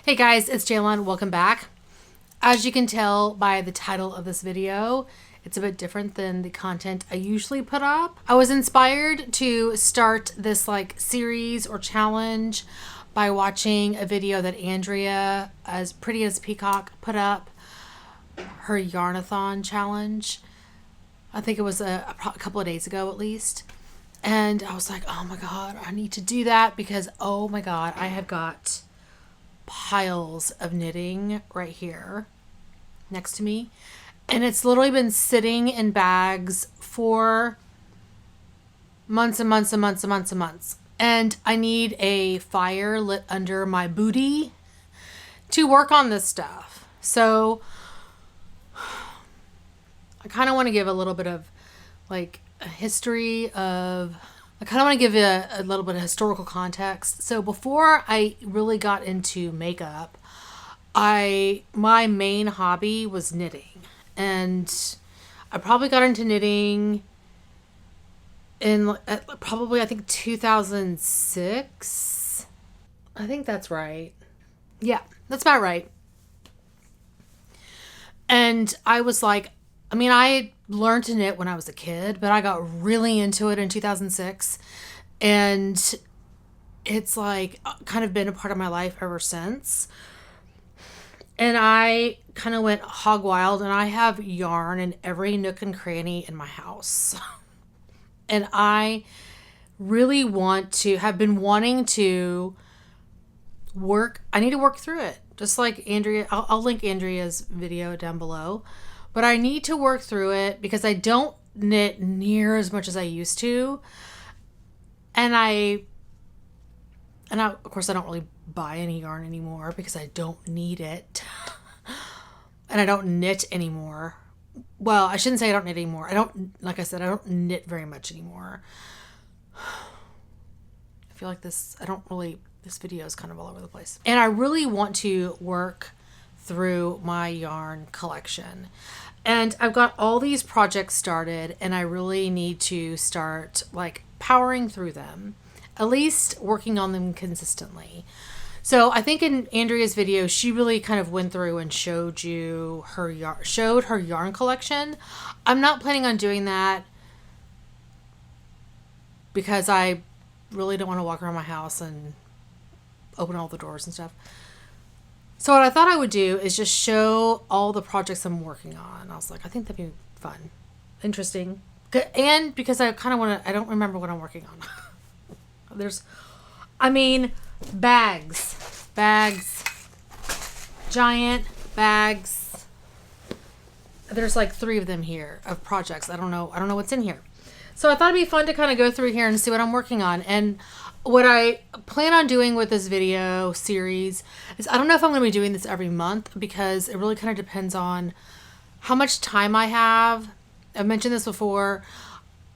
Hey guys, it's Jalen. Welcome back. As you can tell by the title of this video, it's a bit different than the content I usually put up. I was inspired to start this series or challenge by watching a video that Andrea, as pretty as Peacock, put up, her Yarnathon challenge. I think it was a couple of days ago at least. And I was like, oh my God, I need to do that because, oh my God, I have got piles of knitting right here next to me. And it's literally been sitting in bags for months and months and months and months and months. And I need a fire lit under my booty to work on this stuff. So I kind of want to give a little bit of a history of, I kind of want to give a little bit of historical context. So before I really got into makeup, my main hobby was knitting. And I probably got into knitting in probably, I think 2006. I think that's right. Yeah, that's about right. And I was like, I learned to knit when I was a kid, but I got really into it in 2006. And it's kind of been a part of my life ever since. And I kind of went hog wild, and I have yarn in every nook and cranny in my house. And I really have been wanting to I need to work through it. Just like Andrea, I'll link Andrea's video down below. But I need to work through it because I don't knit near as much as I used to. And of course, I don't really buy any yarn anymore because I don't need it. And I don't knit anymore. Well, I shouldn't say I don't knit anymore. Like I said, I don't knit very much anymore. I feel like this video is kind of all over the place. And I really want to work through my yarn collection. And I've got all these projects started, and I really need to start powering through them, at least working on them consistently. So I think in Andrea's video, she really kind of went through and showed her yarn collection. I'm not planning on doing that because I really don't want to walk around my house and open all the doors and stuff. So what I thought I would do is just show all the projects I'm working on. I was like, I think that'd be fun, interesting. And because I kind of I don't remember what I'm working on. Bags, giant bags. There's 3 of them here of projects. I don't know what's in here. So I thought it'd be fun to kind of go through here and see what I'm working on. And what I plan on doing with this video series is, I don't know if I'm going to be doing this every month because it really kind of depends on how much time I have. I've mentioned this before.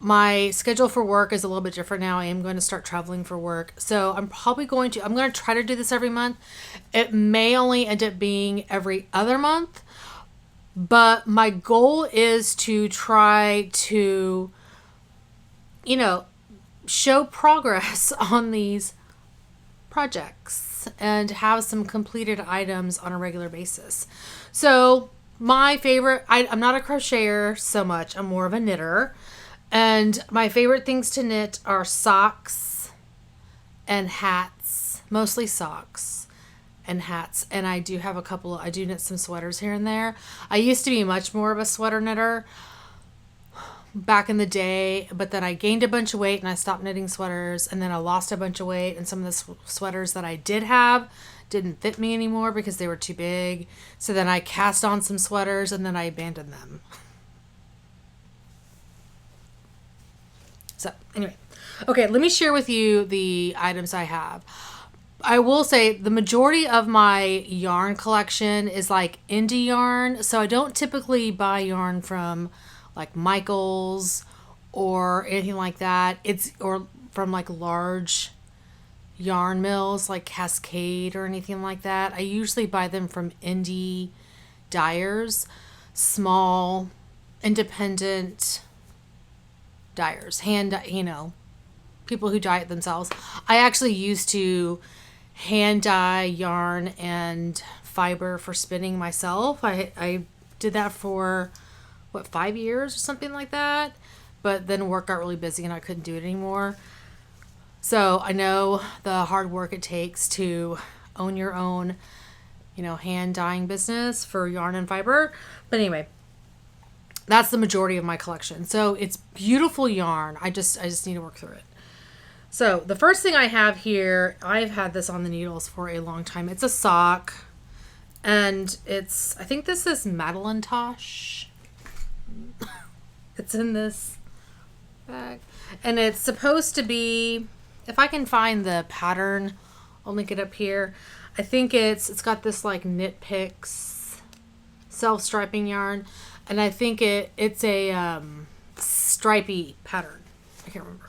My schedule for work is a little bit different now. I am going to start traveling for work. So I'm going to try to do this every month. It may only end up being every other month, but my goal is to try to, show progress on these projects and have some completed items on a regular basis. So my favorite, I'm not a crocheter so much. I'm more of a knitter. And my favorite things to knit are socks and hats, mostly socks and hats. And I do have I do knit some sweaters here and there. I used to be much more of a sweater knitter back in the day, but then I gained a bunch of weight and I stopped knitting sweaters, and then I lost a bunch of weight, and some of the sweaters that I did have didn't fit me anymore because they were too big. So then I cast on some sweaters and then I abandoned them. So anyway, okay, let me share with you the items I have. I will say the majority of my yarn collection is indie yarn. So I don't typically buy yarn from Michael's or anything like that. Or from large yarn mills like Cascade or anything like that. I usually buy them from indie dyers, small, independent dyers, people who dye it themselves. I actually used to hand dye yarn and fiber for spinning myself. I did that for, what, 5 years or something like that. But then work got really busy and I couldn't do it anymore. So I know the hard work it takes to own your own, you know, hand dyeing business for yarn and fiber. But anyway, that's the majority of my collection. So it's beautiful yarn. I just need to work through it. So the first thing I have here, I've had this on the needles for a long time. It's a sock. And it's, I think this is Madeline Tosh. It's in this bag. And it's supposed to be, if I can find the pattern, I'll link it up here. I think it's got this like Knit Picks self-striping yarn. And I think it's a stripy pattern. I can't remember.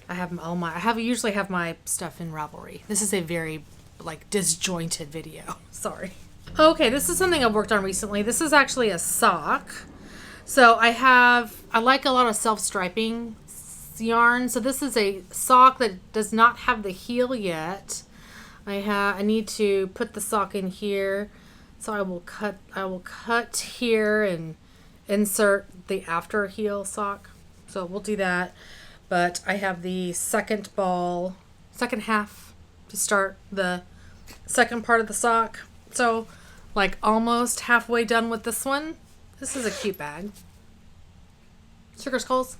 I usually have my stuff in Ravelry. This is a very like disjointed video. Sorry. Okay, this is something I've worked on recently. This is actually a sock. So I like a lot of self-striping yarn. So this is a sock that does not have the heel yet. I need to put the sock in here. So I will cut here and insert the after heel sock. So we'll do that. But I have the second half to start the second part of the sock. So like almost halfway done with this one. This is a cute bag. Sugar Skulls.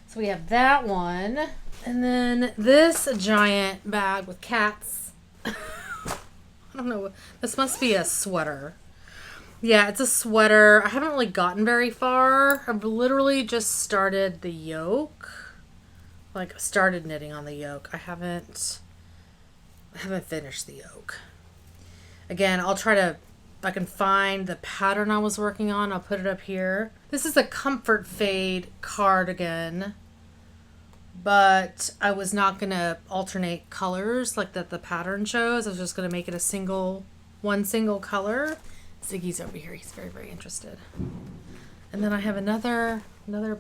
So we have that one. And then this giant bag with cats. I don't know. This must be a sweater. Yeah, it's a sweater. I haven't really gotten very far. I've literally just started the yoke. Like started knitting on the yoke. I haven't finished the yoke. Again, I'll try to, if I can find the pattern I was working on, I'll put it up here. This is a Comfort Fade cardigan, but I was not going to alternate colors like that the pattern shows. I was just going to make it one single color. Ziggy's over here. He's very, very interested. And then I have another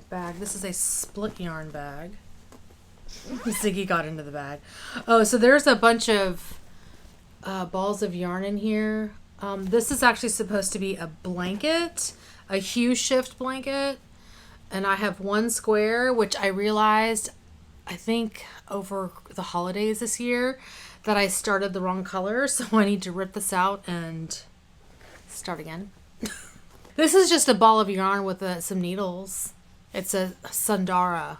bag. This is a split yarn bag. Ziggy got into the bag. Oh, so there's a bunch of balls of yarn in here. This is actually supposed to be a blanket, a hue shift blanket. And I have one square, which I realized, I think over the holidays this year, that I started the wrong color. So I need to rip this out and start again. This is just a ball of yarn with some needles. It's a Sundara.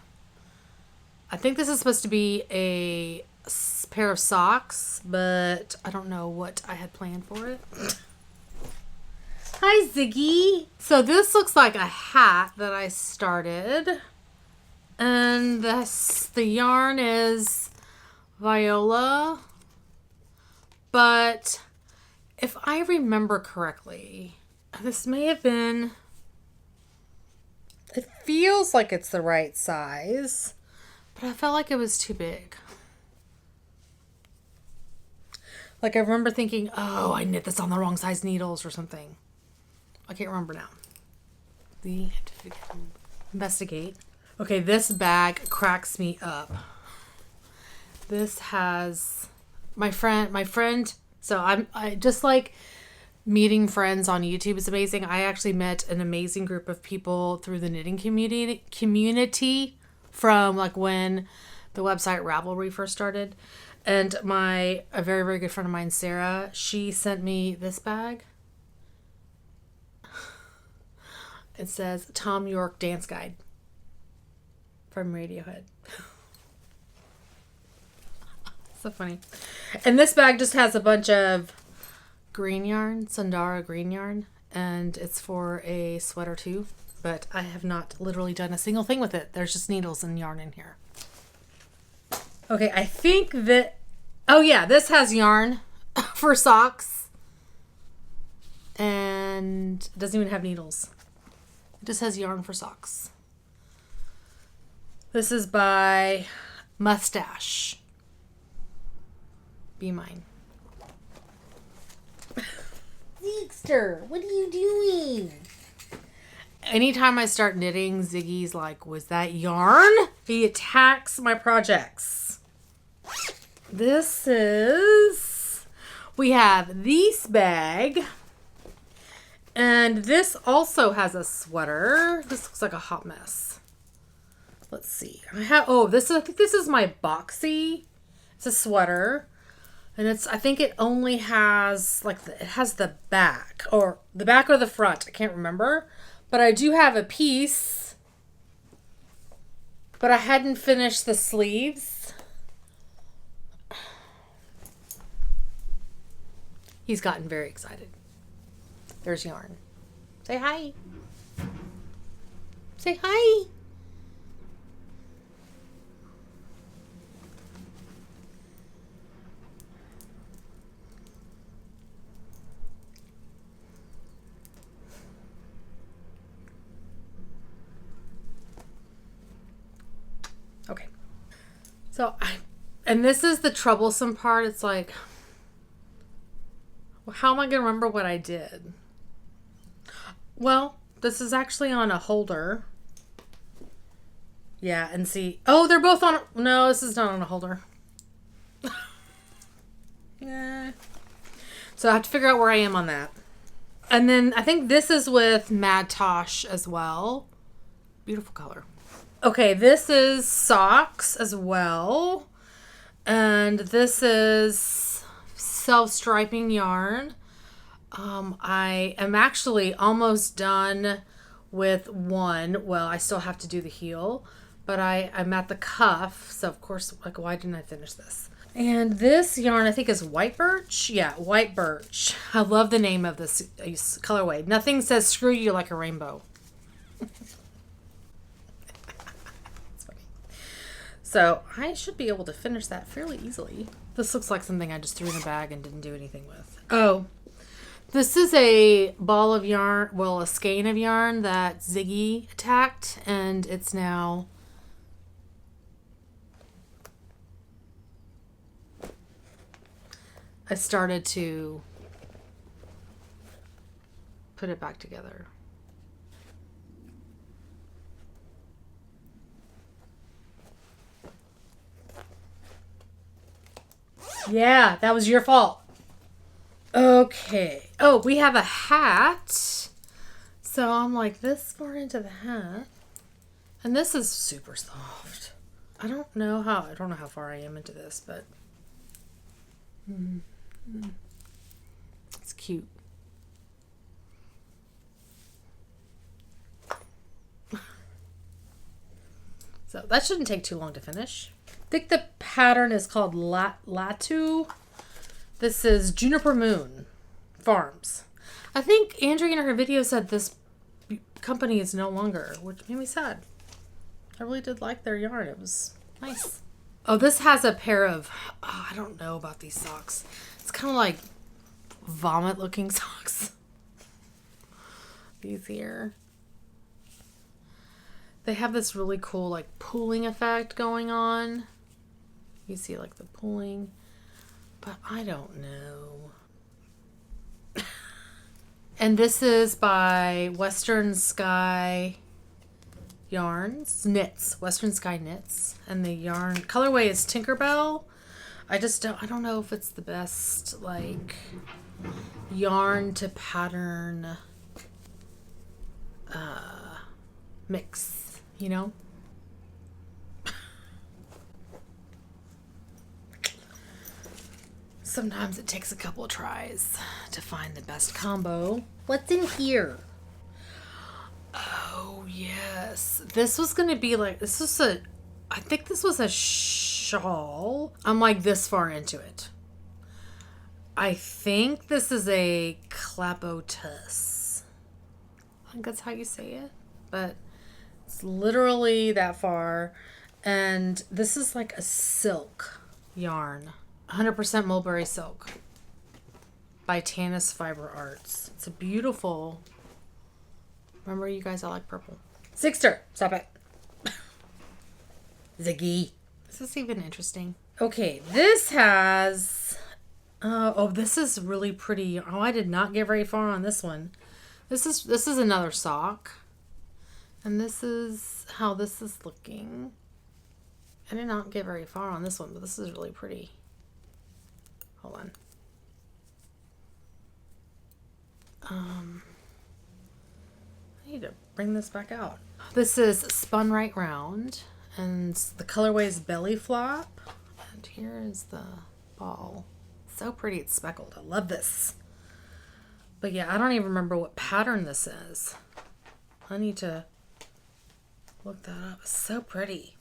I think this is supposed to be a pair of socks, but I don't know what I had planned for it. Hi, Ziggy. So this looks like a hat that I started. And the yarn is Viola. But if I remember correctly, this may have been, it feels like it's the right size, but I felt like it was too big. Like I remember thinking, oh, I knit this on the wrong size needles or something. I can't remember now. We have to investigate. Okay, this bag cracks me up. This has my friend. So I just like meeting friends on YouTube is amazing. I actually met an amazing group of people through the knitting community from like when the website Ravelry first started. And a very, very good friend of mine, Sarah, she sent me this bag. It says Tom York Dance Guide from Radiohead. So funny. And this bag just has a bunch of green yarn, Sundara green yarn, and it's for a sweater too, but I have not literally done a single thing with it. There's just needles and yarn in here. Okay, I think that, oh yeah, this has yarn for socks, and it doesn't even have needles. It just has yarn for socks. This is by Mustache. Be mine. Zeekster, what are you doing? Anytime I start knitting, Ziggy's like, was that yarn? He attacks my projects. we have this bag. And this also has a sweater. This looks like a hot mess. Let's see. I think this is my boxy. It's a sweater. And I think it only has, it has the back. Or the back or the front. I can't remember. But I do have a piece. But I hadn't finished the sleeves. He's gotten very excited. There's yarn. Say hi. Say hi. Okay. And this is the troublesome part. It's like, well, how am I going to remember what I did? Well, this is actually on a holder. Yeah, and see. Oh, they're both on. No, this is not on a holder. Yeah. So I have to figure out where I am on that. And then I think this is with Mad Tosh as well. Beautiful color. Okay, this is socks as well. And this is self-striping yarn. I am actually almost done with one. Well, I still have to do the heel, but I'm at the cuff. So of course, why didn't I finish this? And this yarn, I think, is white birch. Yeah, white birch. I love the name of this colorway. Nothing says screw you like a rainbow. That's funny. So I should be able to finish that fairly easily. This looks like something I just threw in a bag and didn't do anything with. Oh, this is a ball of yarn, well, a skein of yarn that Ziggy attacked, and it's now I started to put it back together. Yeah, that was your fault. Okay. Oh, we have a hat. So I'm like this far into the hat. And this is super soft. I don't know how far I am into this, but it's cute. So that shouldn't take too long to finish. I think the pattern is called Latu. This is Juniper Moon Farms. I think Andrea in her video said this company is no longer, which made me sad. I really did like their yarn. It was nice. Oh, this has a pair of, I don't know about these socks. It's kind of like vomit looking socks. These here. They have this really cool like pooling effect going on. You see like the pooling. But I don't know. And this is by Western Sky Yarns. Knits. Western Sky Knits. And the yarn colorway is Tinkerbell. I don't know if it's the best like yarn to pattern mix, you know? Sometimes it takes a couple of tries to find the best combo. What's in here? Oh, yes. This was going to be like, I think this was a shawl. I'm like this far into it. I think this is a clapotus. I think that's how you say it. But it's literally that far. And this is like a silk yarn. 100% mulberry silk by Tanis Fiber Arts. It's a beautiful. Remember, you guys, I like purple. Zigster, stop it. Ziggy. This is even interesting. Okay, this has. This is really pretty. Oh, I did not get very far on this one. This is another sock, and this is how this is looking. I did not get very far on this one, but this is really pretty. Hold on. I need to bring this back out. This is spun right round, and the colorway is belly flop. And here is the ball. So pretty, it's speckled. I love this. But yeah, I don't even remember what pattern this is. I need to look that up. It's so pretty.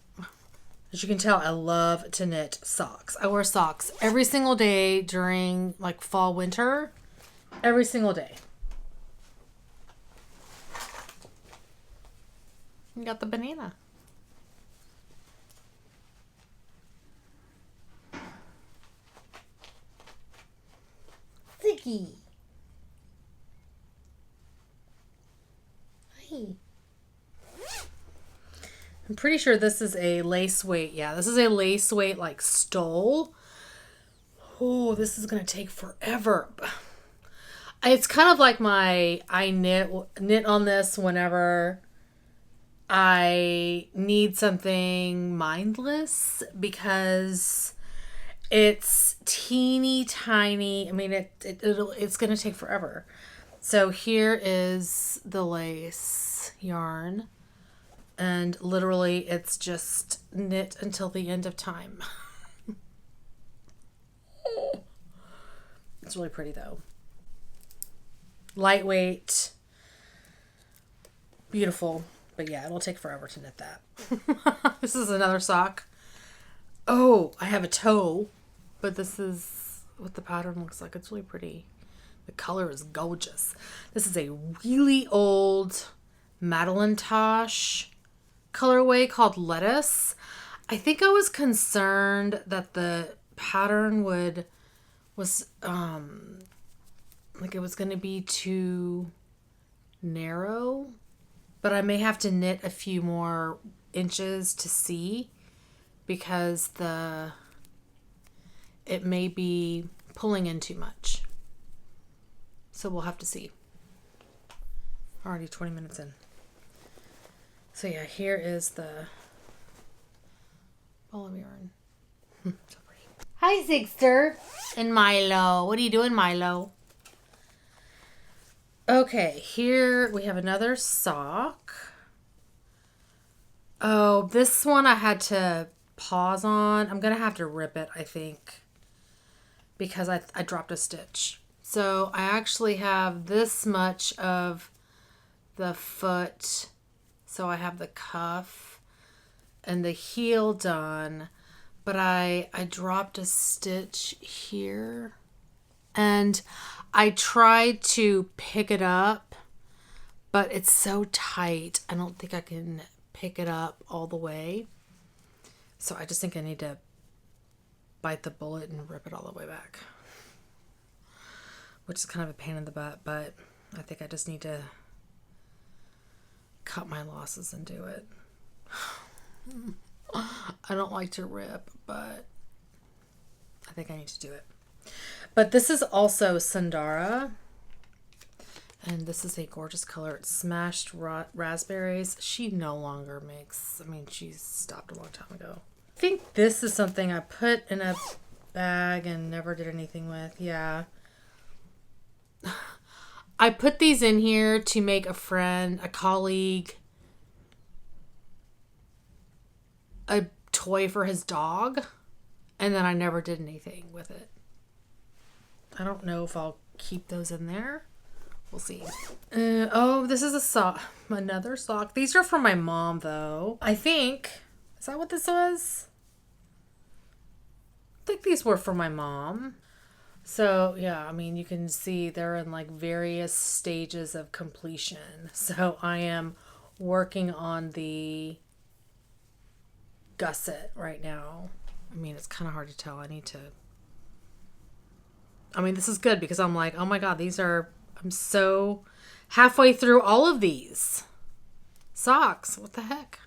As you can tell, I love to knit socks. I wear socks every single day during like fall, winter. Every single day. You got the banana. Ziggy. Hi. I'm pretty sure this is a lace weight. Yeah, this is a lace weight like stole. Oh, this is going to take forever. It's kind of like I knit on this whenever I need something mindless because it's teeny tiny. I mean, it's going to take forever. So here is the lace yarn, and literally it's just knit until the end of time. It's really pretty though. Lightweight, beautiful. But yeah, it'll take forever to knit that. This is another sock. Oh, I have a toe, but this is what the pattern looks like. It's really pretty. The color is gorgeous. This is a really old Madeline Tosh colorway called Lettuce. I think I was concerned that the pattern was like it was going to be too narrow. But I may have to knit a few more inches to see because it may be pulling in too much. So we'll have to see. Already 20 minutes in. So yeah, here is the ball of yarn. So pretty. Hi, Zigster and Milo. What are you doing, Milo? Okay, here we have another sock. Oh, this one I had to pause on. I'm going to have to rip it, I think, because I dropped a stitch. So I actually have this much of the foot. So I have the cuff and the heel done, but I dropped a stitch here. And I tried to pick it up, but it's so tight. I don't think I can pick it up all the way. So I just think I need to bite the bullet and rip it all the way back. Which is kind of a pain in the butt, but I think I just need to cut my losses and do it. I don't like to rip, but I think I need to do it. But this is also Sundara. And this is a gorgeous color. It's Smashed Raspberries. She no longer makes, I mean, she stopped a long time ago. I think this is something I put in a bag and never did anything with. Yeah. I put these in here to make a friend, a colleague, a toy for his dog. And then I never did anything with it. I don't know if I'll keep those in there. We'll see. Oh, this is a sock. Another sock. These are for my mom, though. I think. Is that what this was? I think these were for my mom. So, yeah, I mean, you can see they're in like various stages of completion. So I am working on the gusset right now. I mean, it's kind of hard to tell. I mean, this is good because I'm like, oh my God, I'm so halfway through all of these socks. What the heck?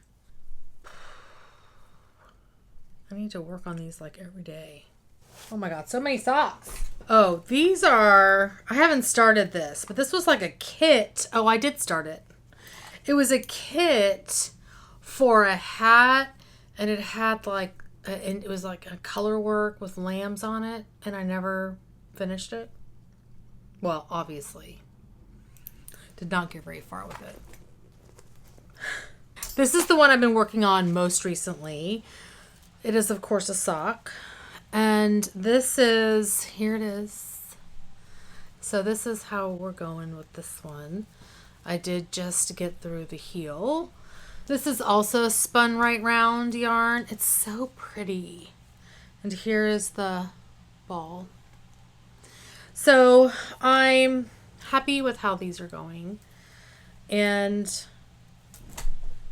I need to work on these like every day. Oh my God, so many socks. Oh, these are, I haven't started this, but this was like a kit. Oh, I did start it. It was a kit for a hat, and it had like and it was like a color work with lambs on it, and I never finished it. Well, obviously. Did not get very far with it. This is the one I've been working on most recently. It is, of course, a sock. And this is, here it is. So this is how we're going with this one. I did just get through the heel. This is also spun right round yarn. It's so pretty. And here is the ball. So I'm happy with how these are going. And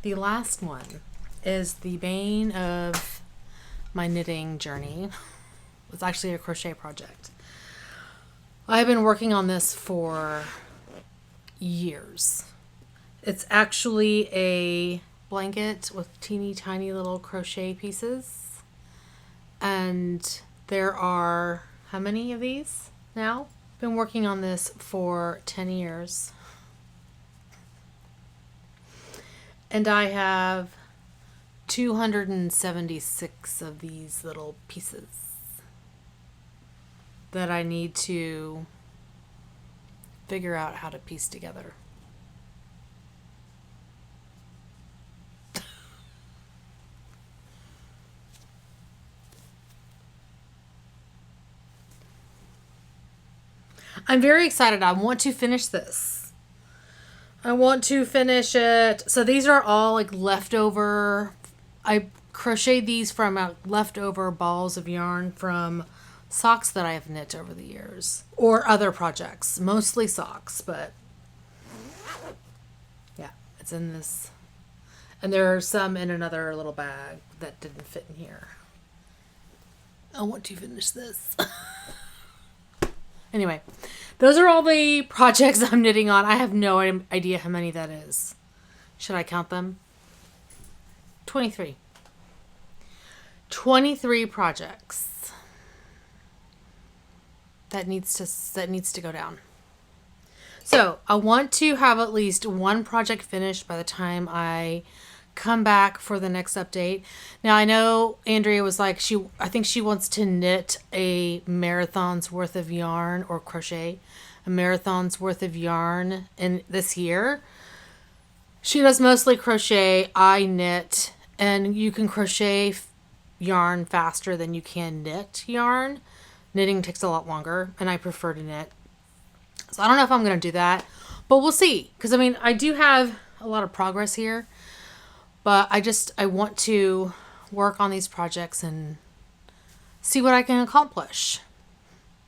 the last one is the bane of my knitting journey. It's actually a crochet project. I've been working on this for years. It's actually a blanket with teeny tiny little crochet pieces. And there are, how many of these now? Been working on this for 10 years. And I have 276 of these little pieces that I need to figure out how to piece together. I'm very excited. I want to finish this. I want to finish it. So these are all like leftover. I crocheted these from leftover balls of yarn from socks that I have knit over the years. Or other projects. Mostly socks, but yeah, it's in this. And there are some in another little bag that didn't fit in here. I want to finish this. Anyway, those are all the projects I'm knitting on. I have no idea how many that is. Should I count them? 23. 23 projects. That needs to go down. So I want to have at least one project finished by the time I come back for the next update. Now I know Andrea was like, I think she wants to knit a marathon's worth of yarn, or crochet a marathon's worth of yarn in this year. She does mostly crochet. I knit, and you can crochet yarn faster than you can knit yarn. Knitting takes a lot longer, and I prefer to knit. So I don't know if I'm going to do that, but we'll see. Because I mean, I do have a lot of progress here. But I want to work on these projects and see what I can accomplish.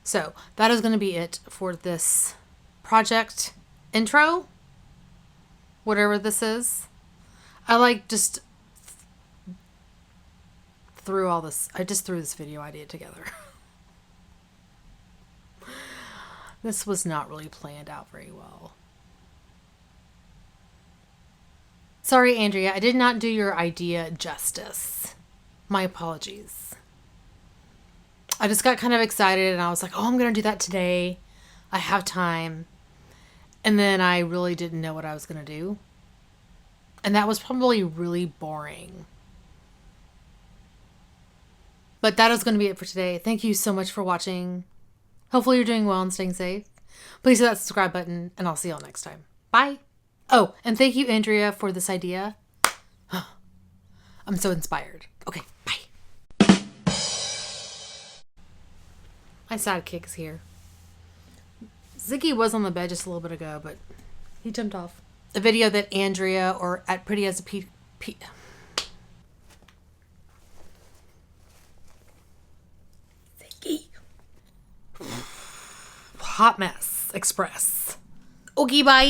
So that is going to be it for this project intro. Whatever this is. I just threw all this. I just threw this video idea together. This was not really planned out very well. Sorry, Andrea, I did not do your idea justice. My apologies. I just got kind of excited and I was like, oh, I'm going to do that today. I have time. And then I really didn't know what I was going to do. And that was probably really boring. But that is going to be it for today. Thank you so much for watching. Hopefully you're doing well and staying safe. Please hit that subscribe button and I'll see y'all next time. Bye. Oh, and thank you, Andrea, for this idea. I'm so inspired. Okay, bye. My sidekick is here. Ziggy was on the bed just a little bit ago, but he jumped off. A video that Andrea, or at Pretty as a Ziggy. Hot Mess Express. Okay, bye.